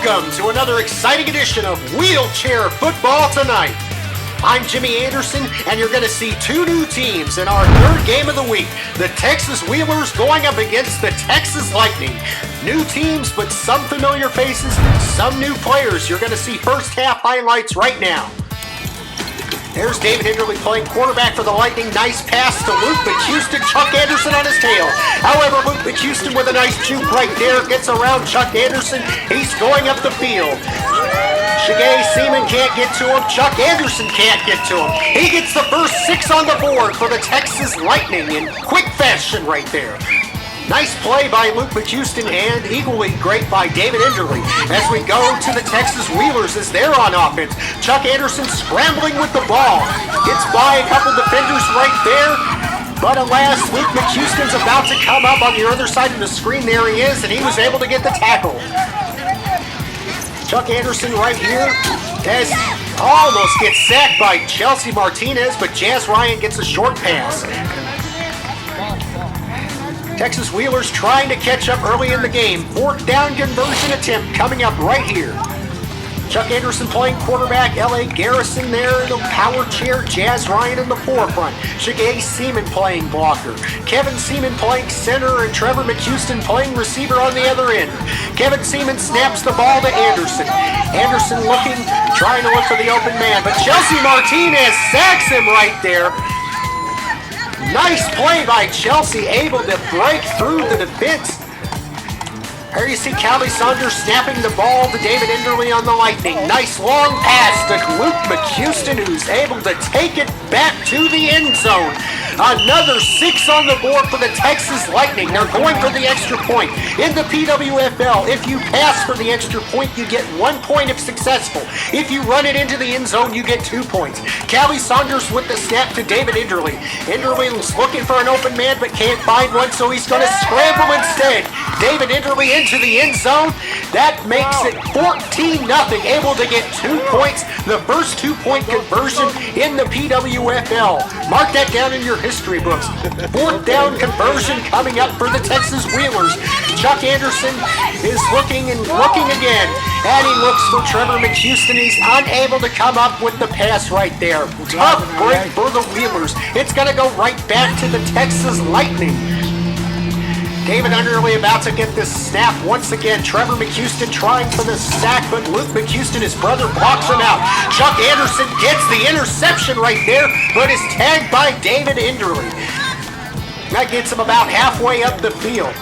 Welcome to another exciting edition of Wheelchair Football Tonight. I'm Jimmy Anderson, and you're going to see two new teams in our third game of the week. The Texas Wheelers going up against the Texas Lightning. New teams, but some familiar faces, some new players. You're going to see first half highlights right now. There's David Enderle playing quarterback for the Lightning. Nice pass to Luke McHouston. Chuck Anderson on his tail. However, Luke McHouston with a nice juke right there gets around Chuck Anderson. He's going up the field. Shigay Seaman can't get to him. Chuck Anderson can't get to him. He gets the first 6 on the board for the Texas Lightning in quick fashion right there. Nice play by Luke McHouston and equally great by David Enderle. As we go to the Texas Wheelers as they're on offense. Chuck Anderson scrambling with the ball. Gets by a couple defenders right there. But alas, Luke McHouston's about to come up on the other side of the screen. There he is, and he was able to get the tackle. Chuck Anderson right here as almost gets sacked by Chelsea Martinez, but Jazz Ryan gets a short pass. Texas Wheelers trying to catch up early in the game. Fourth down conversion attempt coming up right here. Chuck Anderson playing quarterback. L.A. Garrison there in the power chair. Jazz Ryan in the forefront. Shigay Seaman playing blocker. Kevin Seaman playing center, and Trevor McHouston playing receiver on the other end. Kevin Seaman snaps the ball to Anderson. Anderson looking, trying to look for the open man, but Chelsea Martinez sacks him right there. Nice play by Chelsea, able to break through the defense. Here you see Callie Saunders snapping the ball to David Enderle on the Lightning. Nice long pass to Luke McHouston, who's able to take it back to the end zone. Another 6 on the board for the Texas Lightning. They're going for the extra point. In the PWFL, if you pass for the extra point, you get 1 point if successful. If you run it into the end zone, you get 2 points. Callie Saunders with the snap to David Enderle. Enderle's looking for an open man, but can't find one, so he's going to scramble instead. David Enderle into the end zone. That makes it 14-0, able to get 2 points. The first 2-point conversion in the PWFL. Mark that down in your history books. Fourth down conversion coming up for the Texas Wheelers. Chuck Anderson is looking and looking again. And he looks for Trevor McHouston. He's unable to come up with the pass right there. Tough break for the Wheelers. It's going to go right back to the Texas Lightning. David Enderle about to get this snap once again. Trevor McHouston trying for the sack, but Luke McHouston, his brother, blocks him out. Chuck Anderson gets the interception right there, but is tagged by David Enderle. That gets him about halfway up the field.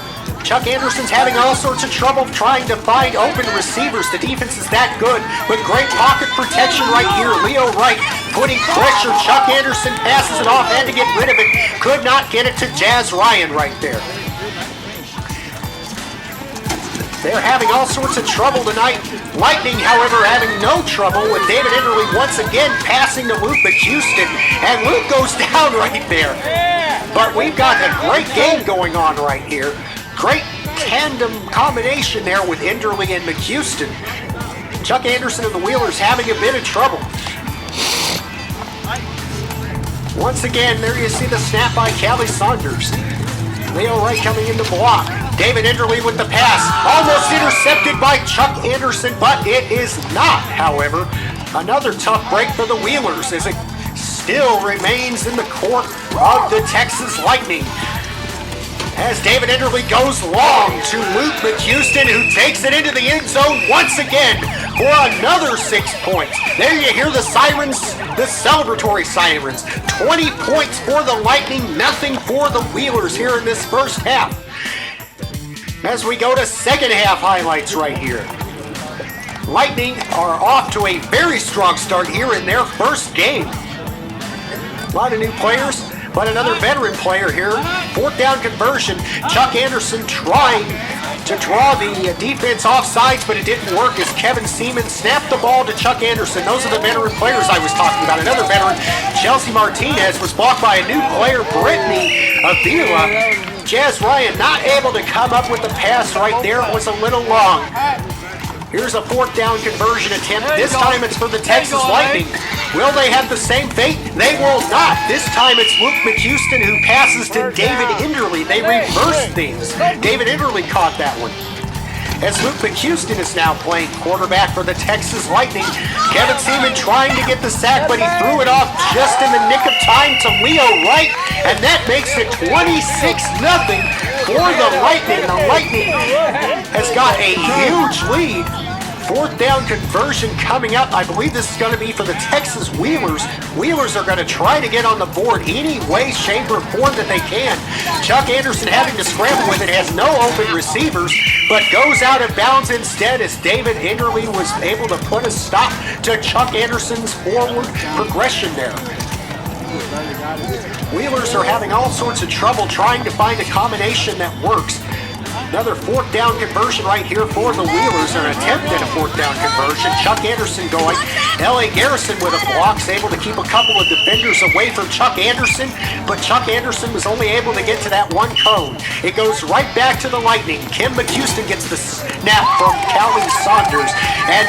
Chuck Anderson's having all sorts of trouble trying to find open receivers. The defense is that good, but great pocket protection right here. Leo Wright putting pressure. Chuck Anderson passes it off, had to get rid of it. Could not get it to Jazz Ryan right there. They're having all sorts of trouble tonight. Lightning, however, having no trouble with David Enderle once again passing to Luke McHouston. And Luke goes down right there. But we've got a great game going on right here. Great tandem combination there with Enderle and McHouston. Chuck Anderson and the Wheelers having a bit of trouble. Once again, there you see the snap by Callie Saunders. Leo Wright coming in to block. David Enderle with the pass. Almost intercepted by Chuck Anderson, but it is not, however. Another tough break for the Wheelers as it still remains in the court of the Texas Lightning. As David Enderle goes long to Luke McHouston, who takes it into the end zone once again for another 6 points. There you hear the sirens, the celebratory sirens. 20 points for the Lightning, nothing for the Wheelers here in this first half. As we go to second half highlights right here. Lightning are off to a very strong start here in their first game. A lot of new players, but another veteran player here. Fourth down conversion. Chuck Anderson trying to draw the defense off sides, but it didn't work as Kevin Seaman snapped the ball to Chuck Anderson. Those are the veteran players I was talking about. Another veteran, Chelsea Martinez, was blocked by a new player, Brittany Avila. Jazz Ryan not able to come up with the pass right there. It was a little long. Here's a fourth down conversion attempt. This time it's for the Texas Lightning. Will they have the same fate? They will not. This time it's Luke McHouston who passes to David Enderle. They reversed things. David Enderle caught that one. as Luke McHouston is now playing quarterback for the Texas Lightning. Kevin Seaman trying to get the sack, but he threw it off just in the nick of time to Leo Wright, and that makes it 26-0 for the Lightning. The Lightning has got a huge lead. Fourth down conversion coming up. I believe this is going to be for the Texas Wheelers. Wheelers are going to try to get on the board any way, shape, or form that they can. Chuck Anderson having to scramble with it, has no open receivers, but goes out of bounds instead as David Enderle was able to put a stop to Chuck Anderson's forward progression there. Wheelers are having all sorts of trouble trying to find a combination that works. Another fourth down conversion right here for the Wheelers, an attempt at a fourth down conversion. Chuck Anderson going. L.A. Garrison with a block, is able to keep a couple of defenders away from Chuck Anderson, but Chuck Anderson was only able to get to that one cone. It goes right back to the Lightning. Kim McHouston gets the snap from Calvin Saunders, and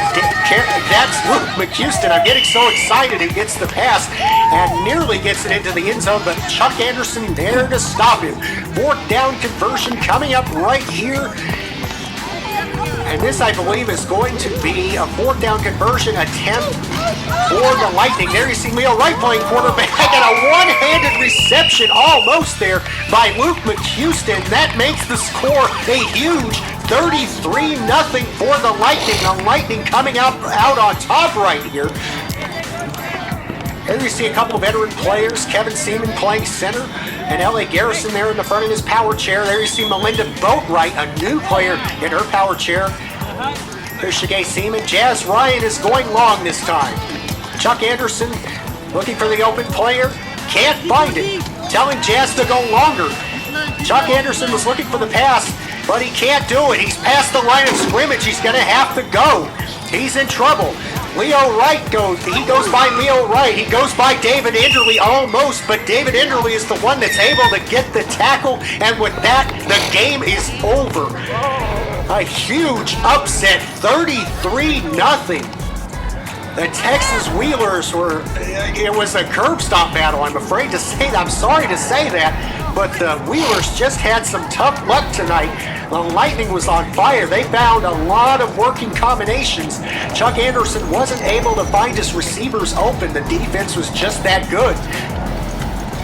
that's Luke McHouston. I'm getting so excited. He gets the pass and nearly gets it into the end zone, but Chuck Anderson there to stop him. Fourth down conversion coming up right here. And this, I believe, is going to be a fourth down conversion attempt for the Lightning. There you see Leo Wright playing quarterback, and a one-handed reception almost there by Luke McHouston. That makes the score a huge 33-0 for the Lightning. The Lightning coming out on top right here. There you see a couple of veteran players, Kevin Seaman playing center, and L.A. Garrison there in the front in his power chair. There you see Melinda Boatwright, a new player in her power chair. There's Shigay Seaman. Jazz Ryan is going long this time. Chuck Anderson looking for the open player. Can't find it. Telling Jazz to go longer. Chuck Anderson was looking for the pass, but he can't do it. He's past the line of scrimmage. He's going to have to go. He's in trouble. Leo Wright goes by Leo Wright. He goes by David Enderle almost, but David Enderle is the one that's able to get the tackle, and with that, the game is over. A huge upset, 33-0. The Texas Wheelers it was a curb stop battle, I'm afraid to say that. I'm sorry to say that, but the Wheelers just had some tough luck tonight. The Lightning was on fire. They found a lot of working combinations. Chuck Anderson wasn't able to find his receivers open. The defense was just that good.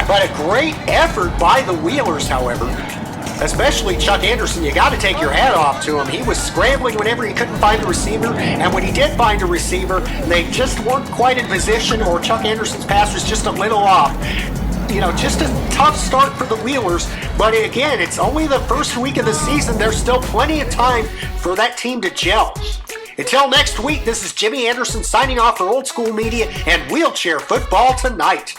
But a great effort by the Wheelers, however. Especially Chuck Anderson, you got to take your hat off to him. He was scrambling whenever he couldn't find a receiver, and when he did find a receiver, they just weren't quite in position, or Chuck Anderson's pass was just a little off. You know, just a tough start for the Wheelers, but again, it's only the first week of the season. There's still plenty of time for that team to gel. Until next week, this is Jimmy Anderson signing off for Old School Media and Wheelchair Football Tonight.